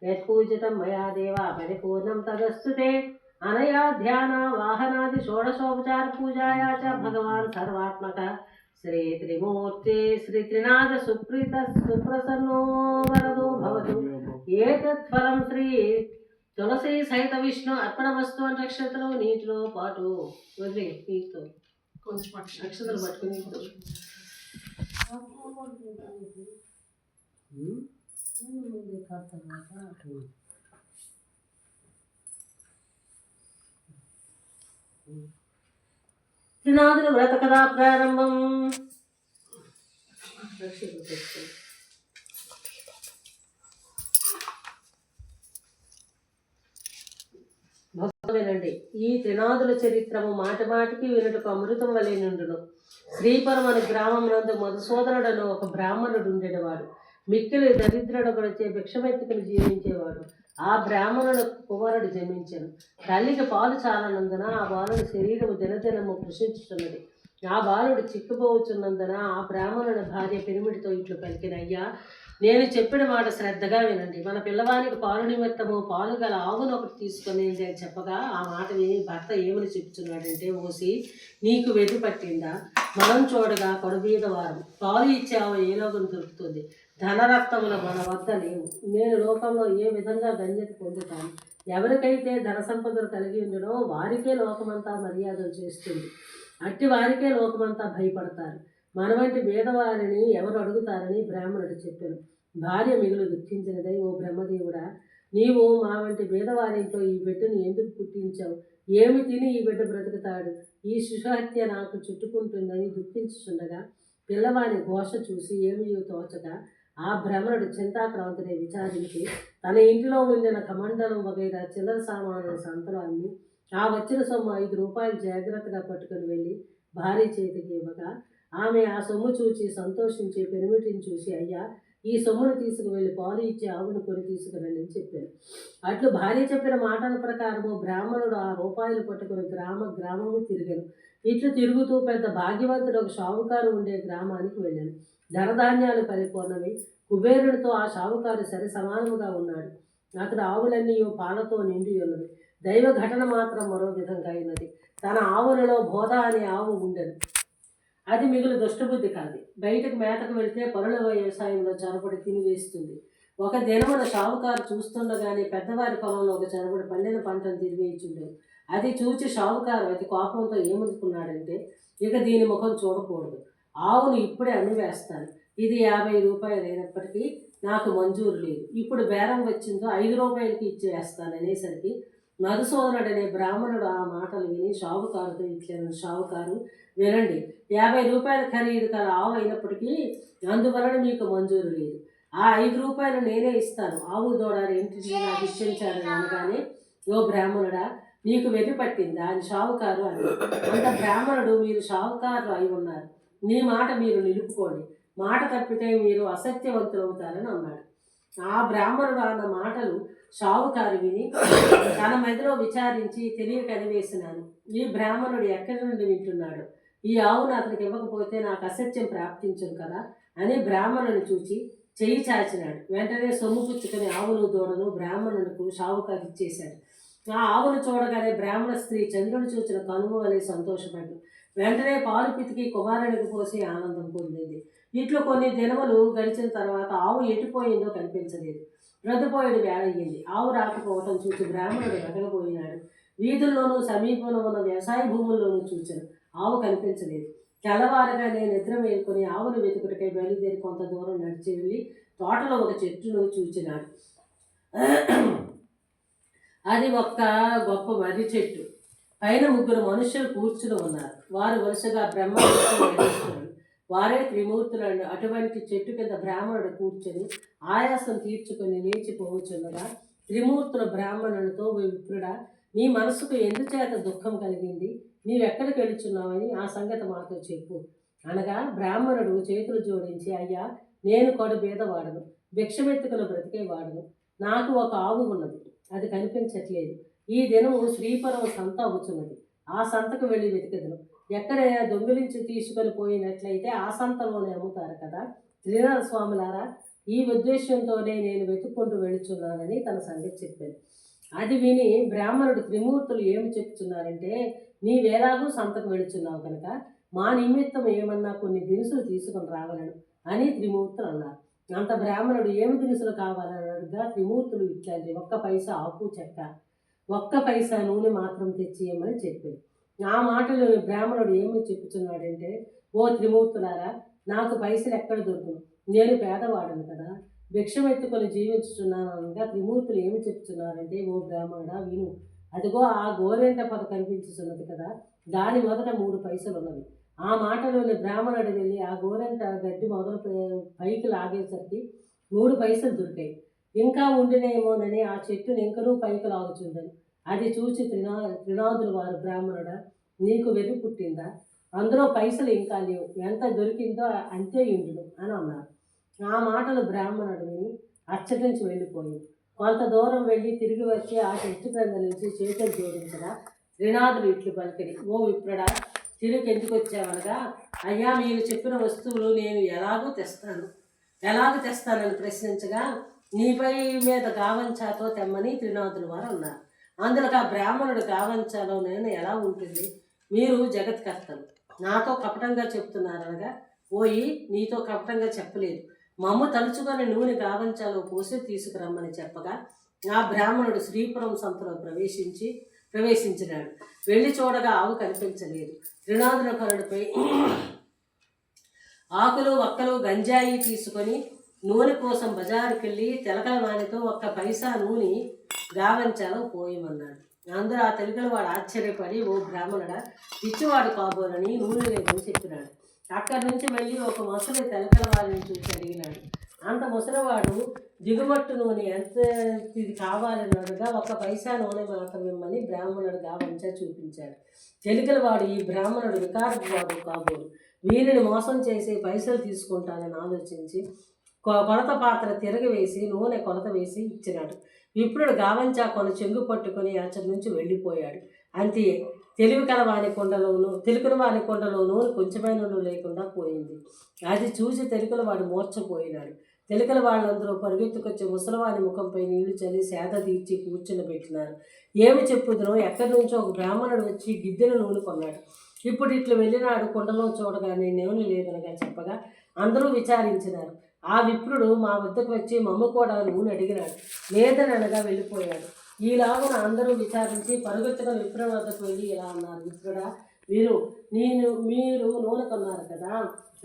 యత్పూజితం మయా దేవా పరిపూర్ణం తదస్తుతే. అనయా ధ్యాన వాహనాది షోడశోపచార పూజాయా చ భగవాన్ సర్వాత్మక శ్రీ త్రిమూర్తి శ్రీ త్రినాథ సుప్రీత సుప్రసన్నో వరదో భవతు. ఏతత్ ఫలం శ్రీ తులసి సహిత విష్ణు అర్పణ వస్తు అని నక్షత్రం నీటిలో పాటు వదిలే నీటితో కొంచెం నక్షత్రాలు పట్టుకుని త్రినాథుల వ్రత కథా ప్రారంభం. భక్తులేనండి, ఈ త్రినాథుల చరిత్రము మాటి మాటికి వినుటకు అమృతం వలె నుండును. శ్రీపురం అనే గ్రామం నందు మధుసూదనుడను ఒక బ్రాహ్మణుడు ఉండేవాడు. మిక్కిలి దరిద్రుడు ఒకడు వచ్చే భిక్షమెత్తుకుని జీవించేవాడు. ఆ బ్రాహ్మణుడు కుమారుడు జన్మించెను. తల్లికి పాలు చాలనందున ఆ బాలుడి శరీరము దినదినము కృషించుతున్నది. ఆ బాలుడు చిక్కుపోవచ్చున్నందున ఆ బ్రాహ్మణుని భార్య పెనిమిడితో ఇట్లు పలికిన, అయ్యా, నేను చెప్పిన మాట శ్రద్ధగా వినండి. మన పిల్లవానికి పాలు నిమిత్తము పాలు గల ఆవును ఒకటి తీసుకొని అని చెప్పగా ఆ మాట విని భర్త ఏమని చెప్తున్నాడంటే, ఓసి, నీకు వెర్రి పట్టిందా? మనం చూడగా కడుబీద వారం, పాలు ఇచ్చే ఆవు ఏలోగం దొరుకుతుంది. ధనరత్నములు మన వద్ద లేవు. నేను లోకంలో ఏ విధంగా ధన్యత పొందుతాను? ఎవరికైతే ధన సంపదలు కలిగి ఉండనో వారికే లోకమంతా మర్యాదలు చేస్తుంది. అట్టి వారికే లోకమంతా భయపడతారు. మన వంటి భేదవారిని ఎవరు అడుగుతారని బ్రాహ్మణుడు చెప్పాను. భార్య మిగులు దుఃఖించినదై, ఓ బ్రహ్మదేవుడా, నీవు మా వంటి భేదవారింట్లో ఈ బిడ్డను ఎందుకు పుట్టించావు? ఏమి తిని ఈ బిడ్డ బ్రతుకుతాడు? ఈ శిశుహత్య నాకు చుట్టుకుంటుందని దుఃఖించుచుండగా పిల్లవాని ఘోష చూసి ఏమీ తోచగా ఆ బ్రాహ్మణుడు చింతాక్రాంతుని విచారించి తన ఇంటిలో ఉండిన కమండలం వగైరా చిల్లర సామాను సంతలో అమ్మి ఆ వచ్చిన సొమ్ము 5 రూపాయలు జాగ్రత్తగా పట్టుకుని వెళ్ళి భార్య చేతికి ఇవ్వగా ఆమె ఆ సొమ్ము చూచి సంతోషించి పెనిమిటిని చూసి, అయ్యా, ఈ సొమ్మును తీసుకువెళ్ళి పాలు ఇచ్చి ఆవును కొని తీసుకురండి అని చెప్పారు. అట్లు భార్య చెప్పిన మాటల ప్రకారము బ్రాహ్మణుడు ఆ రూపాయలు పట్టుకుని గ్రామము తిరిగాను. ఇట్లు తిరుగుతూ పెద్ద భాగ్యవంతుడు ఒక షావుకారు ఉండే గ్రామానికి వెళ్ళాను. ధనధాన్యాలు పరిపూర్ణమై కుబేరుడితో ఆ షావుకారు సరి సమానముగా ఉన్నాడు. అతడు ఆవులన్నీ పాలతో నిండి ఉన్నవి. దైవ ఘటన మాత్రం మరో విధంగా అయినది. తన ఆవులలో బోధ అనే ఆవు ఉండెను. అది మిగులు దుష్టబుద్ధి కాదు. బయటకు మేతకు వెళ్తే పరుల వ్యవసాయంలో చొరబడి తినివేస్తుంది. ఒక దినమున షావుకారు చూస్తుండగానే పెద్దవారి పొలంలో ఒక చొరబడి పండిన పంటను తిరివేయించుండేది. అది చూచి షావుకారు అతి కోపంతో ఏమనుకున్నాడంటే, ఇక దీని ముఖం చూడకూడదు, ఆవును ఇప్పుడే అమ్మి వేస్తాను. ఇది 50 రూపాయలు అయినప్పటికీ నాకు మంజూరు లేదు. ఇప్పుడు బేరం వచ్చిందో 5 రూపాయలకి ఇచ్చి వేస్తాను అనేసరికి మధుసూదనుడనే బ్రాహ్మణుడు ఆ మాటలు విని షావుకారుతో ఇట్లను, షావుకారు, వినండి, 50 రూపాయల ఖరీదు కల ఆవు అయినప్పటికీ అందువలన మీకు మంజూరు లేదు. ఆ 5 రూపాయలు నేనే ఇస్తాను. ఆవు దూడ రెంటిని నాకు ఇచ్చించాలని అనగానే, ఓ బ్రాహ్మణుడా, నీకు వెర్రి పట్టిందా అని షావుకారు అని. అంత బ్రాహ్మణుడు, మీరు షావుకారు అయి ఉన్నారు, నీ మాట మీరు నిలుపుకోండి, మాట తప్పితే మీరు అసత్యవంతులు అవుతారని అన్నాడు. ఆ బ్రాహ్మణుడు అన్న మాటలు షావుకారు విని తన మెదలో విచారించి తెలియక అనివేసినాను, ఈ బ్రాహ్మణుడు ఎక్కడి నుండి వింటున్నాడు? ఈ ఆవును అతనికి ఇవ్వకపోతే నాకు అసత్యం ప్రాప్తించను కదా అని బ్రాహ్మణుని చూచి చెయ్యి చాచినాడు. వెంటనే సొమ్ము పుచ్చుకొని ఆవును దూడను బ్రాహ్మణునికి షావుకారు ఇచ్చేశాడు. ఆ ఆవును చూడగానే బ్రాహ్మణ స్త్రీ చంద్రుడు చూచిన కనుము వలె సంతోషపడ్డు. వెంటనే పాలు పితికి కుమారునికి పోసి ఆనందం పొందింది. ఇట్లు కొన్ని దినములు గడిచిన తర్వాత ఆవు ఎటుపోయిందో కనిపించలేదు. రొద్దుపోయేడు వేళయ్యింది. ఆవు రాకపోవటం చూసి బ్రాహ్మణుడు వెతకబోయినాడు. వీధుల్లోనూ సమీపంలో ఉన్న వ్యవసాయ భూముల్లోనూ చూచాను, ఆవు కనిపించలేదు. తెల్లవారగానే నిద్ర మేల్కొని ఆవును వెతుకుటకై బయలుదేరి కొంత దూరం నడిచి వెళ్ళి తోటలో ఒక చెట్టును చూచినాడు. అది ఒక్క గొప్ప మర్రి చెట్టు. పైన 3 మనుషులు కూర్చుని ఉన్నారు. వారు వరుసగా బ్రహ్మ వారే త్రిమూర్తులను. అటువంటి చెట్టు కింద బ్రాహ్మణుడు కూర్చొని ఆయాసం తీర్చుకొని లేచిపోవచ్చుండగా త్రిమూర్తుల బ్రాహ్మణులతో, విప్రుడా, నీ మనసుకు ఎందుచేత దుఃఖం కలిగింది? నీవెక్కడికి వెళుచున్నావని ఆ సంగతి మాతో చెప్పు అనగా బ్రాహ్మణుడు చేతులు జోడించి, అయ్యా, నేను కడు బీదవాడను, భిక్షమెత్తుకుని బ్రతికేవాడను. నాకు ఒక ఆవు ఉన్నది, అది కనిపించట్లేదు. ఈ దినము శ్రీపురం సంత అవుతున్నది. ఆ సంతకు వెళ్ళి వెతికెదను. ఎక్కడైనా దొంగిలించి తీసుకొని పోయినట్లయితే ఆ సంతలోనే అమ్ముతారు కదా. త్రినాథ స్వాములారా, ఈ ఉద్దేశంతోనే నేను వెతుక్కుంటూ వెళుచున్నానని తన సంగతి చెప్పాను. అది విని బ్రాహ్మణుడు, త్రిమూర్తులు ఏమి చెప్తున్నారంటే, నీవేలాగూ సంతకు వెళుచున్నావు కనుక మా నిమిత్తం ఏమన్నా కొన్ని దినుసులు తీసుకొని రావాలను అని త్రిమూర్తులు అన్నారు. అంత బ్రాహ్మణుడు ఏమి దినుసులు కావాలని అడుగుగా త్రిమూర్తులు ఇట్లాంటి 1 పైసా ఆకు చెక్క, 1 పైసా నూనె మాత్రం తెచ్చియమని చెప్పారు. ఆ మాటలు బ్రాహ్మణుడు ఏమి చెప్పుచున్నాడంటే, ఓ త్రిమూర్తులారా, నాకు పైసలు ఎక్కడ దొరుకును? నేను పేదవాడను కదా, భిక్షమెత్తుకొని జీవించుచున్నాను అనగా త్రిమూర్తులు ఏమి చెప్తున్నారంటే, ఓ బ్రాహ్మణుడా, విను, అదిగో ఆ గోరెంట పొద కనిపించుతున్నది కదా, దాని మొదట 3 పైసలు ఉన్నవి. ఆ మాటలోని బ్రాహ్మణుడు వెళ్ళి ఆ గోరెంట గడ్డి మొదలు పైకి లాగేసరికి 3 పైసలు దొరికాయి. ఇంకా ఉండినేమోనని ఆ చెట్టుని ఇంకనూ పైకి లాగుచుండను. అది చూసి త్రినాథుల వారు, బ్రాహ్మణుడా, నీకు వెర్రి పుట్టిందా? అందులో పైసలు ఇంకా లేవు, ఎంత దొరికిందో అంతే ఇండును అని అన్నారు. ఆ మాటలు బ్రాహ్మణుడు విని అచ్చటి నుంచి వెళ్ళిపోయి కొంత దూరం వెళ్ళి తిరిగి వచ్చి ఆ చెట్టు క్రింద నుంచి చేతులు జోడించగా త్రినాథుడు ఇట్లు పలికిడి, ఓ విప్రుడా, తిరుగు ఎందుకు వచ్చావనగా, అయ్యా మీరు చెప్పిన వస్తువులు నేను ఎలాగూ తెస్తానని ప్రశ్నించగా, నీపై మీద గావంచాతో తెమ్మని త్రినాథులు వారు అన్నారు. అందులో ఆ బ్రాహ్మణుడు గావంచాలో నేను ఎలా ఉంటుంది, మీరు జగత్కర్తలు నాతో కపటంగా చెప్తున్నారనగా, పోయి నీతో కపటంగా చెప్పలేదు, మమ్మ తలుచుకొని నూనె గావంచాలో పోసి తీసుకురమ్మని చెప్పగా ఆ బ్రాహ్మణుడు శ్రీపురం సంతలో ప్రవేశించినాడు. వెళ్ళి చూడగా ఆవు కనిపించలేదు. త్రినాథుల కరుడిపై ఆకులు వక్కలు గంజాయి తీసుకొని నూనె కోసం బజారుకి వెళ్ళి తెలకల వానితో 1 పైసా నూనె గావంచాలో పోయమన్నాడు. అందరూ ఆ తెలకల వాడు ఆశ్చర్యపడి, ఓ బ్రాహ్మణుడా, పిచ్చివాడు కాబోలని నూనె లేదని చెప్పినాడు. అక్కడి నుంచి వెళ్ళి ఒక ముసలి తెలకల వారిని చూసి అడిగినాడు. అంత ముసలివాడు దిగుమట్టు నూనె ఎంత ఇది కావాలన్నాడుగా 1 పైసా నూనె మాత్రం ఇమ్మని బ్రాహ్మణుడు గావంచా చూపించాడు. తెలకల వాడు, ఈ బ్రాహ్మణుడు వికారవాడు కాబోడు, వీరిని మోసం చేసి పైసలు తీసుకుంటానని ఆలోచించి కొలత పాత్ర తిరగవేసి నూనె కొలత వేసి ఇచ్చినాడు. విప్రుడు గావంచా చెంగు పట్టుకొని అచ్చటి నుంచి వెళ్ళిపోయాడు. అంతే, తెలుకుని వాని కొండలోనూ కొంచెమైన లేకుండా పోయింది. అది చూసి తెలుకుల వాడు మూర్చపోయినాడు. తెలుకల వాళ్ళందరూ పరుగెత్తుకొచ్చి ముసలివాని ముఖంపై నీళ్లు చల్లి సేద తీర్చి కూర్చుని పెట్టినారు. ఏమి చెప్పుదునో, ఎక్కడి నుంచో ఒక బ్రాహ్మణుడు వచ్చి గిద్దెన నూనె కొన్నాడు. ఇప్పుడు ఇట్లు వెళ్ళినాడు. కుండలో చూడగానే నూనె లేదనగా చెప్పగా అందరూ విచారించినారు. ఆ విప్రుడు మా వద్దకు వచ్చి మమ్మ కూడా నూనె అడిగినాడు. లేదని అనగా వెళ్ళిపోయాడు. ఈలాగున అందరూ విచారించి పరుగెత్తుకుని విప్రుడు వద్దకు వెళ్ళి ఇలా అన్నారు, విప్రుడా, మీరు నూనె కొన్నారు కదా,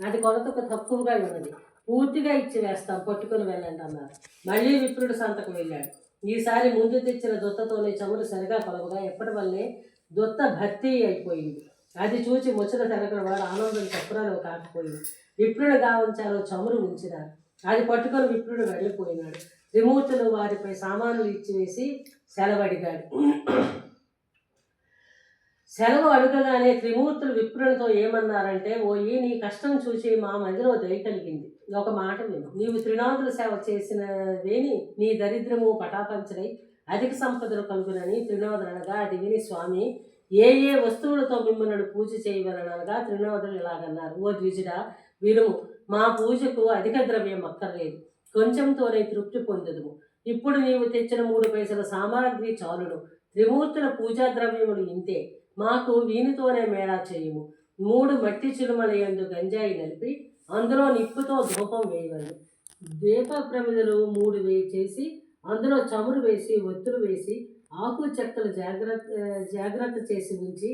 అది కొలతకు తక్కువగా ఉన్నది, పూర్తిగా ఇచ్చి వేస్తాం, పట్టుకుని వెళ్ళండి అన్నారు. మళ్ళీ విప్రుడు సంతకు వెళ్ళాడు. ఈసారి ముందు తెచ్చిన దొత్తతోనే చమురు సరిగా కొలవగా ఎప్పటి వల్లే దొత్త భర్తీ అయిపోయింది. అది చూచి ముచ్చట తెలకల వాడు ఆనందం చెప్పడాలో కాకపోయింది. విప్రుడు గావంచాలో చమురు ఉంచినారు. అది పట్టుకొని విప్రుడు వెళ్ళిపోయినాడు. త్రిమూర్తులు వారిపై సామానులు ఇచ్చివేసి సెలవడిగాడు. సెలవు అడగగానే త్రిమూర్తులు విప్రులతో ఏమన్నారంటే, ఓయి, నీ కష్టం చూసి మా మధ్యలో దయ కలిగింది. ఒక మాట విను. నీవు త్రినాథుల సేవ చేసినదేని నీ దరిద్రము పటాపంచలై అధిక సంపదలు కలుగునని త్రినాథులు అనగా, అది విని స్వామి, ఏ వస్తువులతో మిమ్మల్ని పూజ చేయవలనగా త్రినాథులు ఇలాగన్నారు, ఓ ద్విజుడా, వినుము, మా పూజకు అధిక ద్రవ్యం అక్కర్లేదు, కొంచెంతోనే తృప్తి పొందదుము. ఇప్పుడు నీవు తెచ్చిన 3 పైసల సామాగ్రి చాలును. త్రిమూర్తుల పూజా ద్రవ్యములు ఇంతే, మాకు వీనితోనే మేళా చేయుము. 3 మట్టి చిలుమల యందు గంజాయి నలిపి అందులో నిప్పుతో ధూపం వేయవలను. దీప ప్రమిదలు 3 చేసి అందులో చమురు వేసి ఒత్తులు వేసి ఆకు చెక్కలు జాగ్రత్త చేసి ఉంచి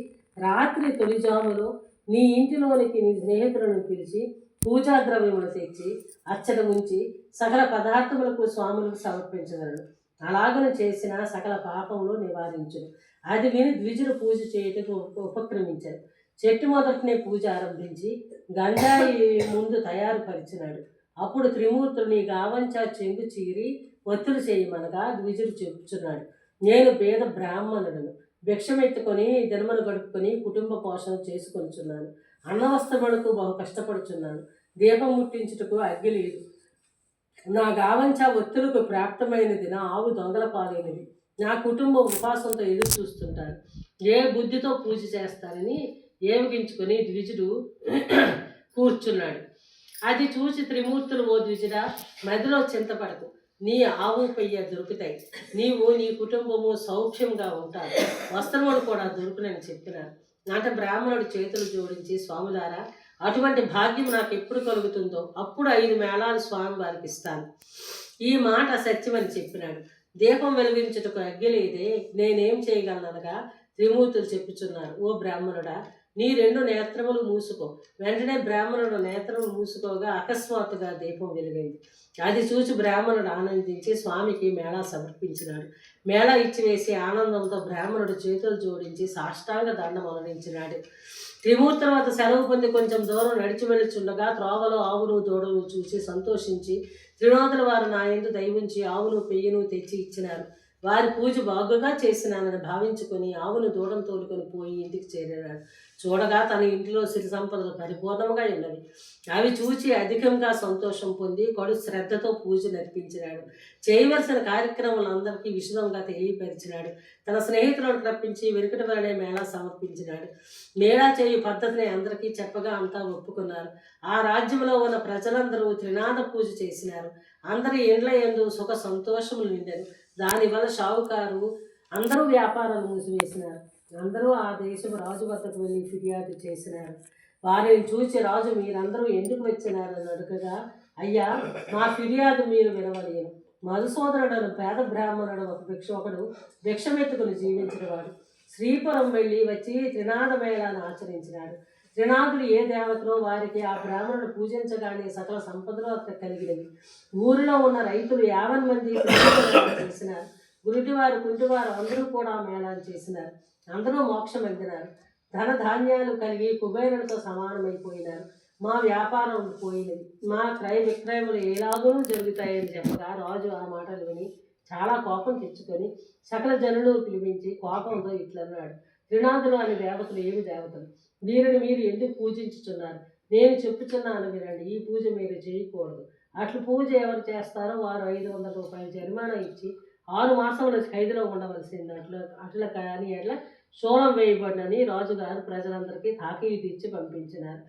రాత్రి తొలిజాములో నీ ఇంటిలోనికి నీ స్నేహితులను పిలిచి పూజా ద్రవ్యములు తెచ్చి అచ్చట ఉంచి సకల పదార్థములకు స్వాములకు సమర్పించగలడు. అలాగను చేసిన సకల పాపములు నివారించును. అది విని ద్విజుడు పూజ చేయటకు ఉపక్రమించాడు. చెట్టు మొదటినే పూజ ఆరంభించి గంజాయి ముందు తయారుపరిచినాడు. అప్పుడు త్రిమూర్తులు నీ గావంచా చెంగు చీరి ఒత్తులు చేయమనగా ద్విజుడు చెప్పుచున్నాడు, నేను పేద బ్రాహ్మణులను భిక్షమెత్తుకొని జన్మను గడుపుకొని కుటుంబ పోషణ చేసుకొనిచున్నాను. అన్నవస్త్రములకు బహు కష్టపడుచున్నాను. దీపం ముట్టించుటకు అగ్గి లేదు. నా గావంచా ఒత్తులకు ప్రాప్తమైనది నా ఆవు దొంగల పాలైనది. నా కుటుంబం ఉపాసంతో ఎదురు చూస్తుంటారు. ఏ బుద్ధితో పూజ చేస్తారని ఏమగించుకొని ద్విజుడు కూర్చున్నాడు. అది చూసి త్రిమూర్తులు, ఓ ద్విజుడా, మధ్యలో చింతపడకు, నీ ఆవు పెయ్య దొరుకుతాయి, నీవు నీ కుటుంబము సౌఖ్యంగా ఉంటారు, వస్త్రములు కూడా దొరుకునని చెప్పినారు. అంటే బ్రాహ్మణుడు చేతులు జోడించి, స్వాములారా, అటువంటి భాగ్యం నాకు ఎప్పుడు కలుగుతుందో అప్పుడు 5 మేళాలు స్వామి వారికి ఇస్తాను. ఈ మాట సత్యమని చెప్పినాడు. దీపం వెలిగించుటకు అగ్గి లేదే, నేనేం చేయగలనగా త్రిమూర్తులు చెప్పుచున్నారు, ఓ బ్రాహ్మణుడా, నీ 2 నేత్రములు మూసుకో. వెంటనే బ్రాహ్మణుడు నేత్రములు మూసుకోగా అకస్మాత్తుగా దీపం వెలిగింది. అది చూసి బ్రాహ్మణుడు ఆనందించి స్వామికి మేళా సమర్పించినాడు. మేళా ఇచ్చివేసి ఆనందంతో బ్రాహ్మణుడు చేతులు జోడించి సాష్టాంగ దండం అలరించినాడు. త్రిమూర్తుల వద్ద సెలవు పొంది కొంచెం దూరం నడిచి వెళ్ళుచుండగా త్రోవలో ఆవును దూడలు చూసి సంతోషించి త్రినాథుల వారు నా యందు దయ ఉంచి ఆవును పెయ్యను తెచ్చి ఇచ్చినారు. వారి పూజ బాగుగా చేసినానని భావించుకొని ఆవును దూడం తోలుకొని పోయి ఇంటికి చేరాడు. చూడగా తన ఇంటిలో సిరి సంపదలు పరిపూర్ణంగా ఉన్నవి. అవి చూచి అధికంగా సంతోషం పొంది కడు శ్రద్ధతో పూజ నడిపించినాడు. చేయవలసిన కార్యక్రమాలందరికీ విశదంగా తెలియపరిచినాడు. తన స్నేహితులను రప్పించి వెనుకటి వలనే మేళా సమర్పించినాడు. మేళా చేయు పద్ధతిని అందరికీ చెప్పగా అంతా ఒప్పుకున్నారు. ఆ రాజ్యంలో ఉన్న ప్రజలందరూ త్రినాద పూజ చేసినారు. అందరి ఇండ్ల యందు సుఖ సంతోషములు నిండారు. దానివల్ల షావుకారు అందరూ వ్యాపారాలు మూసివేసినారు. అందరూ ఆ దేశపు రాజు వద్దకు వెళ్ళి ఫిర్యాదు చేసినారు. వారిని చూచి రాజు, మీరందరూ ఎందుకు వచ్చినారని అడగగా, అయ్యా, మా ఫిర్యాదు మీరు వినవలేను. మధుసోదరుడను పేద బ్రాహ్మణుడు ఒకడు భిక్షమెత్తుకుని జీవించినవాడు శ్రీపురం వెళ్ళి వచ్చి త్రినాద మేళాన్ని ఆచరించినాడు. త్రినాథుడు ఏ దేవతలో వారికి ఆ బ్రాహ్మణుడు పూజించగానే సకల సంపదలు అక్కడ కలిగినవి. ఊరిలో ఉన్న రైతులు 50 మంది చేసినారు. గురుటివారు కుంటివారు అందరూ కూడా మేళాన్ని చేసినారు. అందరూ మోక్షం పొందినారు. ధన ధాన్యాలు కలిగి కుబేరులతో సమానమైపోయినారు. మా వ్యాపారం పోయినది, మా క్రయ విక్రయములు ఎలాగూ జరుగుతాయని చెప్పగా రాజు ఆ మాటలు విని చాలా కోపం తెచ్చుకొని సకల జనులు పిలిపించి కోపంతో ఇట్లన్నాడు, త్రినాథులు అనే దేవతలు ఏమి దేవతలు? వీరిని మీరు ఎందుకు పూజించుతున్నారు? నేను చెప్పుచున్నాను వినండి. ఈ పూజ మీరు చేయకూడదు. అట్లు పూజ ఎవరు చేస్తారో వారు 500 రూపాయలు జరిమానా ఇచ్చి 6 మాసముల ఖైదులో ఉండవలసింది. అట్లా కానీ అట్లా శూలం వేయబడినని రాజుగారు ప్రజలందరికీ తాకీదు ఇచ్చి పంపించినారు.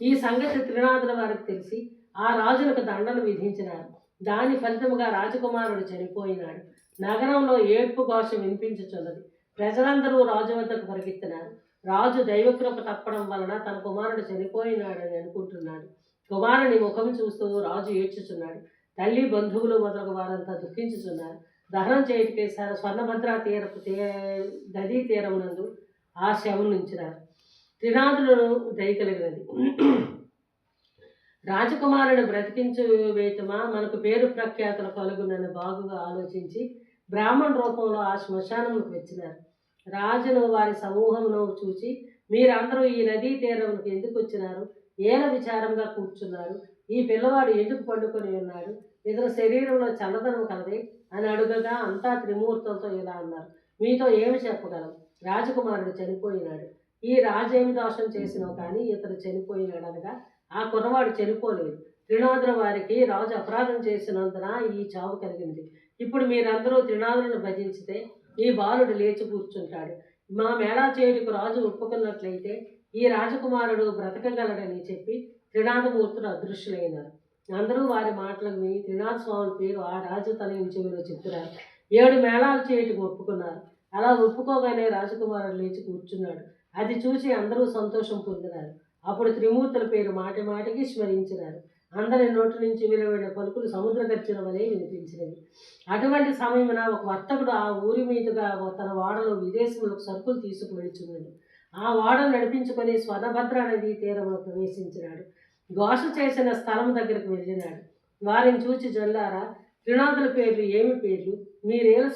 ఈ సంగతి త్రినాథుల వారికి తెలిసి ఆ రాజులకు దండను విధించినారు. దాని ఫలితముగా రాజకుమారుడు చనిపోయినాడు. నగరంలో ఏడ్పు ఘోష వినిపించుచున్నది. ప్రజలందరూ రాజు వద్దకు పరిగెత్తినారు. రాజు దైవకృప తప్పడం వలన తన కుమారుడు చనిపోయినాడని అనుకుంటున్నాడు. కుమారుని ముఖం చూస్తూ రాజు ఏడ్చుచున్నాడు. తల్లి, బంధువులు మొదలగు వారంతా దుఃఖించుచున్నారు. దహనం చేయటికే స్వర్ణభద్ర నదీ తీరమునందు ఆ శవం ఉంచినారు. త్రినాథులను దయకలిగినది. రాజకుమారుని బ్రతికించు వేయటమా, మనకు పేరు ప్రఖ్యాతులు కలుగునని బాగుగా ఆలోచించి బ్రాహ్మణ రూపంలో ఆ శ్మశానముకు వచ్చినారు. రాజును వారి సమూహమును చూచి, మీరందరూ ఈ నదీ తీరములకు ఎందుకు వచ్చినారు? ఏల విచారంగా కూర్చున్నారు. ఈ పిల్లవాడు ఎందుకు పండుకొని ఉన్నాడు? ఇతని శరీరంలో చల్లదనం కలదే అని అడుగగా అంతా త్రిమూర్తులతో ఇలా అన్నారు, మీతో ఏమి చెప్పగలం? రాజకుమారుడు చనిపోయినాడు. ఈ రాజేమి దోషం చేసినో కానీ ఇతడు చనిపోయినాడు అనగా ఆ కుర్రవాడు చనిపోలేదు. త్రినాథుల వారికి రాజు అపరాధం చేసినందున ఈ చావు కలిగింది. ఇప్పుడు మీరందరూ త్రినాథులను భజించితే ఈ బాలుడు లేచి కూర్చుంటాడు. మా మేళా చేయుటకు రాజు ఒప్పుకున్నట్లయితే ఈ రాజకుమారుడు బ్రతకగలడని చెప్పి త్రినాథమూర్తులు అదృశ్యులైనారు. అందరూ వారి మాటలకు విని త్రినాథ స్వామి పేరు ఆ రాజు తన చెవిలో చెప్తున్నారు. 7 మేళాలు చేయుటకు ఒప్పుకున్నారు. అలా ఒప్పుకోగానే రాజకుమారుడు లేచి కూర్చున్నాడు. అది చూసి అందరూ సంతోషం పొందినారు. అప్పుడు త్రిమూర్తుల పేరు మాటి మాటికి స్మరించినారు. అందరి నోటి నుంచి వెలువడిన పలుకులు సముద్ర గర్జన వలె వినిపించినవి. అటువంటి సమయమున ఒక వర్తకుడు ఆ ఊరి మీదుగా తన వాడలో విదేశములకు సరుకులు తీసుకువెళ్తున్నాడు. ఆ వాడను నడిపించుకొని స్వర్ణభద్ర నదీ తీరమును ప్రవేశించినాడు. ఘోష చేసిన స్థలం దగ్గరకు వెళ్ళినాడు. వారిని చూచి, జల్లారా, త్రినాథుల పేర్లు ఏమి పేర్లు? మీరేమి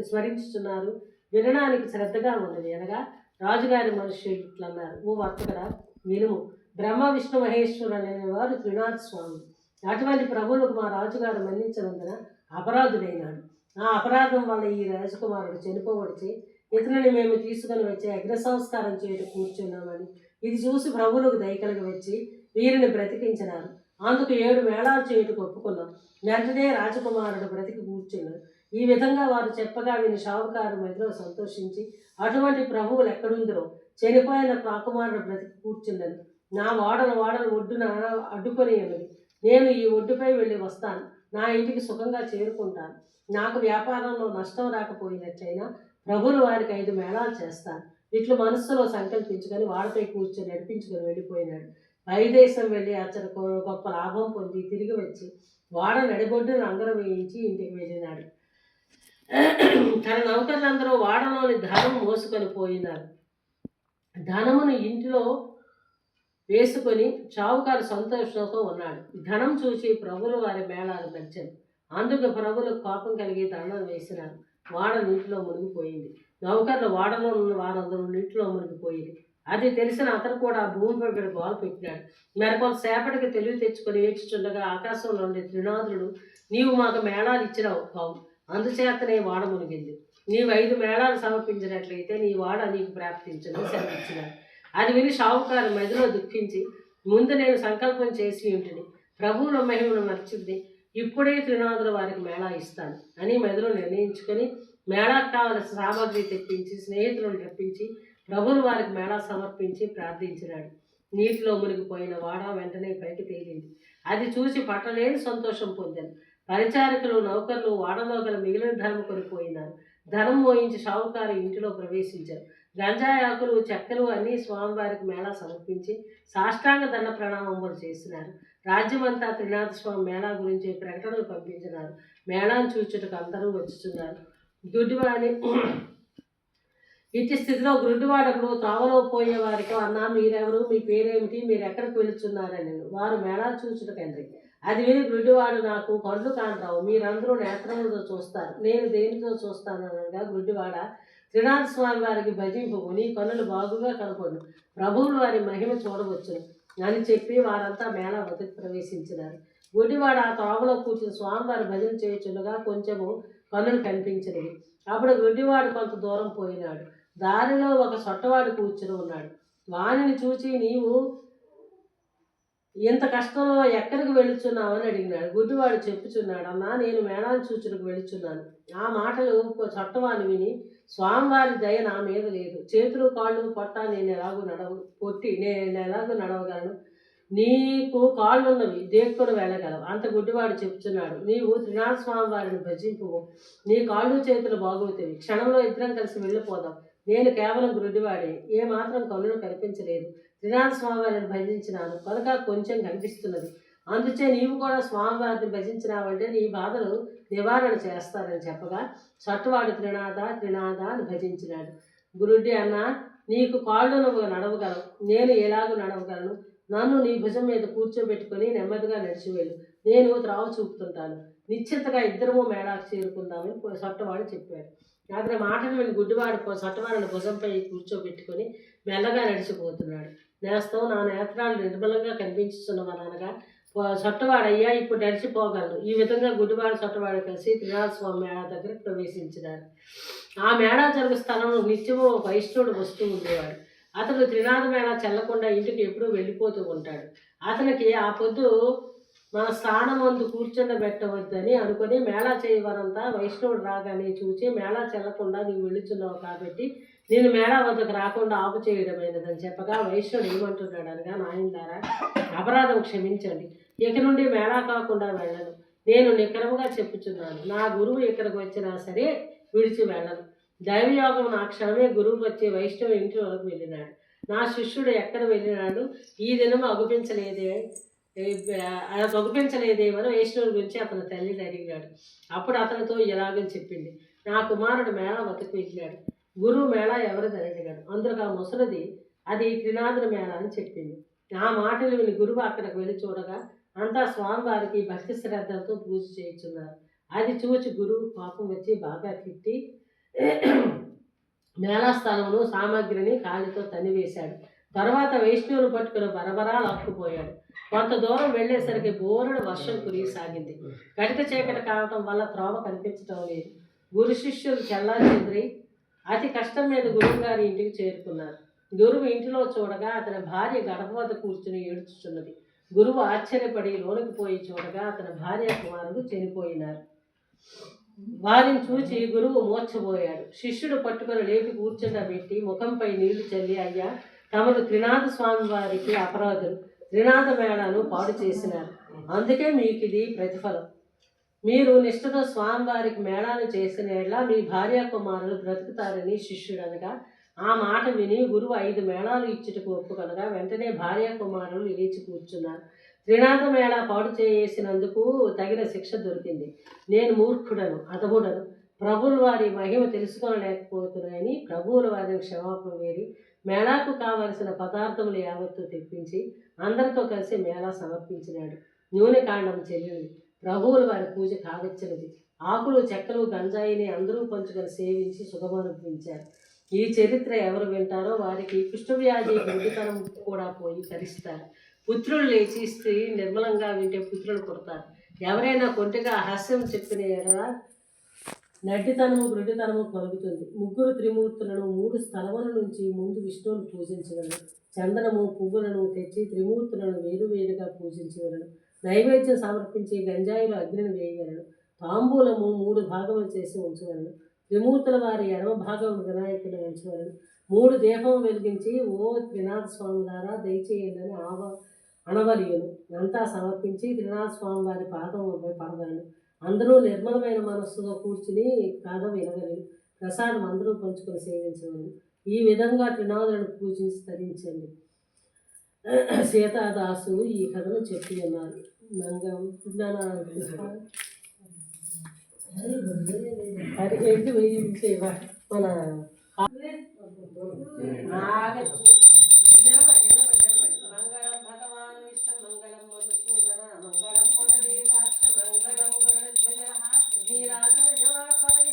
స్మరించుతున్నారు? వినడానికి శ్రద్ధగా ఉన్నది అనగా రాజుగారి మనుష్యులు ఇట్లన్నారు, ఓ వర్తకుడా, వినుము. బ్రహ్మ విష్ణు మహేశ్వరు అనేవారు త్రినాథ స్వామి. అటువంటి ప్రభువులకు మా రాజుగారు మన్నించినందున అపరాధుడైనాడు. ఆ అపరాధం వల్ల ఈ రాజకుమారుడు చనిపోవడిచి ఇతనిని మేము తీసుకుని వచ్చి అగ్ని సంస్కారం చేయడం కూర్చున్నామని ఇది చూసి ప్రభువులకు దయకలిగి వచ్చి వీరిని బ్రతికించినారు. అందుకు 7 మేళాలు చేయుటకు ఒప్పుకున్నాం. వెంటనే రాజకుమారుడు బ్రతికి కూర్చున్నాడు. ఈ విధంగా వారు చెప్పగా విని షావుకారు మధ్యలో సంతోషించి, అటువంటి ప్రభువులు ఎక్కడుందరో, చనిపోయిన రాకుమారుడు బ్రతికి కూర్చున్నది. నా వాడల ఒడ్డున అడ్డుకొని ఉన్నది. నేను ఈ ఒడ్డుపై వెళ్ళి వస్తాను. నా ఇంటికి సుఖంగా చేరుకుంటాను. నాకు వ్యాపారంలో నష్టం రాకపోయినట్లయినా ప్రభువులు వారికి 5 మేళాలు చేస్తాను. ఇట్లు మనస్సులో సంకల్పించుకొని వాడిపై కూర్చొని నడిపించుకొని వెళ్ళిపోయినాడు. వైదేశం వెళ్ళి అతను గొప్ప లాభం పొంది తిరిగి వచ్చి వాడ నడిబొడ్డును అంగర వేయించి ఇంటికి వెళ్ళినాడు. తన నౌకర్లందరూ వాడలోని ధనం మోసుకొని పోయినారు. ధనమును ఇంటిలో వేసుకొని షావుకారు సంతోషంతో ఉన్నాడు. ధనం చూసి ప్రభువులు వారి మేళాలు నచ్చారు. అందుకు ప్రభువులకు కోపం కలిగి దండం వేసినారు. వాడ నీటిలో మునిగిపోయింది. నౌకర్లు వాడలో ఉన్న వారందరూ నీటిలో మునిగిపోయింది. అది తెలిసిన అతను కూడా భూమిపై గోల పెట్టినాడు. మరికొంతసేపటికి తెలివి తెచ్చుకొని ఏడ్చుచుండగా ఆకాశంలో ఉండే త్రినాథుడు, నీవు మాకు మేళాలు ఇచ్చినావు కావు, అందుచేతనే వాడ మునిగింది. నీవు 5 మేళాలు సమర్పించినట్లయితే నీ వాడ నీకు ప్రాప్తించును సెలవిచ్చినాడు. అది విని షావుకారు మదిలో దుఃఖించి, ముందు నేను సంకల్పం చేసి ఉంటుంది, ప్రభువుల మహిమను నచ్చింది, ఇప్పుడే త్రినాథుల వారికి మేళా ఇస్తాను అని మదిలో నిర్ణయించుకొని మేళాకు కావలసిన సామాగ్రి తెప్పించి స్నేహితులను రప్పించి ప్రభువుల వారికి మేళా సమర్పించి ప్రార్థించినాడు. నీటిలో మునిగిపోయిన వాడ వెంటనే పైకి తేలింది. అది చూసి పట్టలేని సంతోషం పొందాను. పరిచారకులు నౌకర్లు వాడలో గల మిగిలిన ధనం కొనిపోయినారు. ధనం మోయించి షావుకారు ఇంటిలో ప్రవేశించారు. గంజాయి ఆకులు చెక్కలు అన్నీ స్వామివారికి మేళా సమర్పించి సాష్టాంగ దండ ప్రణామములు చేసినారు. రాజ్యమంతా త్రినాథ స్వామి మేళా గురించి ప్రకటనలు పంపించినారు. మేళాను చూచుటకు అందరూ వచ్చుచున్నారు. గుడ్డివాడి ఇట్టి స్థితిలో గుడ్డివాడకుడు తావలో పోయే వారికి, అన్నా మీరెవరు, మీ పేరేమిటి, మీరు ఎక్కడికి వెళుతున్నారని వారు మేళా చూచుటకండ్రి. అది విని గుడ్డివాడు, నాకు కళ్ళు కాంటావు, మీరందరూ నేత్రములతో చూస్తారు, నేను దేనితో చూస్తాననగా, గుడ్డివాడ త్రినాథ స్వామి వారికి భజింపు, నీ కన్నులు బాగుగా కనపడు, ప్రభువులు వారి మహిమ చూడవచ్చును అని చెప్పి వారంతా మేళా వద్దకు ప్రవేశించినారు. గుడ్డివాడ ఆ తావులో కూర్చుని స్వామివారి భజన చేయుచుండగా కొంచెము కన్నులు కనిపించినవి. అప్పుడు గుడ్డివాడు కొంత దూరం పోయినాడు. దారిలో ఒక సొట్టవాడు కూర్చుని ఉన్నాడు. వానిని చూచి, నీవు ఇంత కష్టంలో ఎక్కడికి వెళుచున్నావని అడిగినాడు. గుడ్డివాడు చెప్పుచున్నాడు, అన్నా నేను మేళాన్ని చూచుటకు వెళుచున్నాను. ఆ మాటలు చొట్టవాని విని, స్వామివారి దయ నా మీద లేదు, చేతులు కాళ్ళు పొట్ట నేను ఎలాగూ నడవగలను, నీకు కాళ్ళున్నవి, దేక్కుని వెళ్ళగలవు. అంత గుడ్డివాడు చెప్తున్నాడు, నీవు త్రినాథ స్వామి వారిని భజింపువు, నీ కాళ్ళు చేతులు బాగవుతాయి, క్షణంలో ఇద్దరం కలిసి వెళ్ళిపోదాం. నేను కేవలం గుడ్డివాడే, ఏ మాత్రం కన్నులు కనిపించలేదు, త్రినాథ స్వామివారిని భజించినాను కనుక కొంచెం కనిపిస్తున్నది, అందుచే నీవు కూడా స్వామివారిని భజించినావంటే నీ బాధలు నివారణ చేస్తారని చెప్పగా, సట్టువాడు త్రినాథ త్రినాథ అని భజించినాడు. గురుడి అన్న, నీకు కాళ్ళు నువ్వు నడవగలవు, నేను ఎలాగూ నడవగలను, నన్ను నీ భుజం మీద కూర్చోబెట్టుకొని నెమ్మదిగా నడిచి వెళ్ళు, నేను త్రావ చూపుతుంటాను, నిశ్చింతగా ఇద్దరము మేళాకు చేరుకుందామని సొట్టవాడు చెప్పాడు. అతని మాటలు విని గుడ్డివాడు సొట్టవాడిని భుజంపై కూర్చోబెట్టుకొని మెల్లగా నడిచిపోతున్నాడు. నేస్తం, నా నేత్రాలు నిర్మలంగా కనిపించుతున్నవనగా సొట్టవాడయ్యా ఇప్పుడు నడిచిపోగలను. ఈ విధంగా గుడ్డివాడు సొట్టవాడు కలిసి త్రినాథ స్వామి మేళా దగ్గర ప్రవేశించినారు. ఆ మేళా జరుగు స్థలంలో నిత్యము ఒక వైష్ణవుడు వస్తూ ఉండేవాడు. అతడు త్రినాథ మేళా చెల్లకుండా ఇంటికి ఎప్పుడూ వెళ్ళిపోతూ ఉంటాడు. అతనికి ఆ పొద్దు మన స్థానం ముందు కూర్చుండబెట్టవద్దని అనుకుని మేళా చేయవారంతా వైష్ణవుడు రాగానే చూచి, మేళా చెల్లకుండా నీవు వెళ్ళుచున్నావు కాబట్టి నేను మేళా వద్దకు రాకుండా ఆపు చేయడమైనదని చెప్పగా, వైష్ణవుడు ఏమంటున్నాడు అనగా, నాయనలారా అపరాధం క్షమించండి, ఇక నుండి మేళా కాకుండా వెళ్ళను, నేను నికరముగా చెప్పుచున్నాను, నా గురువు ఇక్కడికి వచ్చినా సరే విడిచి వెళ్ళను. దైవయోగం నా క్షణమే గురువు వచ్చి వైష్ణవ ఇంటి వరకు వెళ్ళినాడు. నా శిష్యుడు ఎక్కడ వెళ్ళినాడు, ఈ దినం అగుపించలేదేమని వైష్ణవుడి గురించి అతని తల్లిని అడిగినాడు. అప్పుడు అతనితో ఇలాగని చెప్పింది, నా కుమారుడు మేళా వద్దకు వెళ్ళాడు, గురువు మేళా ఎవరిదని అడిగాడు. అందులో ఆ ముసలిది అది త్రినాథుని మేళా అని చెప్పింది. ఆ మాటలు విని గురువు అక్కడికి వెళ్ళి చూడగా అంతా స్వామివారికి భక్తి శ్రద్ధలతో పూజ చేయించున్నారు. అది చూచి గురువు పాపం వచ్చి బాగా తిట్టి మేళా స్థలంలో సామాగ్రిని కాలితో తన్నివేశాడు. తర్వాత వైష్ణవుని పట్టుకుని బరబరా లాక్కుపోయాడు. కొంత దూరం వెళ్ళేసరికి బోరుడు వర్షం కురియసాగింది. కటిక చీకటి కావటం వల్ల త్రోవ కనిపించటం లేదు. గురు శిష్యులు చెల్లాచెదిరి అతి కష్టం మీద గురువు గారి ఇంటికి చేరుకున్నారు. గురువు ఇంటిలో చూడగా అతని భార్య గడప వద్ద కూర్చుని ఏడుచుచున్నది. గురువు ఆశ్చర్యపడి లోనికి పోయి చూడగా అతని భార్య కుమారుడు చనిపోయినారు. వారిని చూచి గురువు మూర్ఛపోయాడు. శిష్యుడు పట్టుకొని లేపి కూర్చుండబెట్టి ముఖంపై నీళ్లు చల్లి, అయ్యా తమరు త్రినాథ స్వామి వారికి అపరాధులు, త్రినాథ మేళాను పాడు చేసినారు, అందుకే మీకు ఇది ప్రతిఫలం. మీరు నిష్ఠతో స్వామివారికి మేళాను చేసినట్లా మీ భార్య కుమారులు బ్రతుకుతారని శిష్యుడు అనగా, ఆ మాట విని గురువు 5 మేళాలు ఇచ్చుటకు ఒప్పుకొనగా వెంటనే భార్య కుమారులు లేచి కూర్చున్నారు. త్రినాథ మేళా పాడు చేసినందుకు తగిన శిక్ష దొరికింది. నేను మూర్ఖుడను, అధముడను, ప్రభువుల వారి మహిమ తెలుసుకోలేకపోతున్నాయని ప్రభువుల వారిని క్షమాపణ వేడి మేళాకు కావలసిన పదార్థములు యావత్తు తెప్పించి అందరితో కలిసి మేళా సమర్పించినాడు. నూనె కాండం చెల్లింది. ప్రభువుల వారి పూజ కావచ్చినది. ఆకులు చెక్కలు గంజాయిని అందరూ పంచుకొని సేవించి సుఖమనుభవించారు. ఈ చరిత్ర ఎవరు వింటారో వారికి కుష్ఠవ్యాధి గుడ్డితనం కూడా పోయి తరిస్తారు. పుత్రులు లేచి స్త్రీ నిర్మలంగా వింటే పుత్రులు పుడతారు. ఎవరైనా కొంటిగా హాస్యం చెప్పిన నడ్డితనము గుడ్డితనము కలుగుతుంది. ముగ్గురు త్రిమూర్తులను 3 స్థలముల నుంచి ముందు విష్ణువును పూజించగలను. చందనము పువ్వులను తెచ్చి త్రిమూర్తులను వేరువేరుగా పూజించగలను. నైవేద్యం సమర్పించి గంజాయిలో అగ్నిని వేయగలను. తాంబూలము 3 భాగములు చేసి ఉంచగలను. త్రిమూర్తుల వారి ఎడమ భాగం వినాయకుడు ఉంచగలను. 3 దీపం వెలిగించి ఓ త్రినాథ స్వామి ద్వారా దయచేయండి అనవలియను. అంతా సమర్పించి త్రినాథ స్వామి వారి పాదంపై పడగలను. అందరూ నిర్మలమైన మనస్సుతో కూర్చుని కథ వినగలను. ప్రసాదం అందరూ పంచుకొని సేవించగలను. ఈ విధంగా త్రినాథులను పూజించి తరించండి. సీతాదాసు ఈ కథను చెప్పి ఉన్నారు. మన మంగళం భగవాన్ విష్ణు మంగళం మధుసూదన మంగళం పునరేకాక్ష మంగళం గరుడధ్వజ నీరాజన జవాసాయ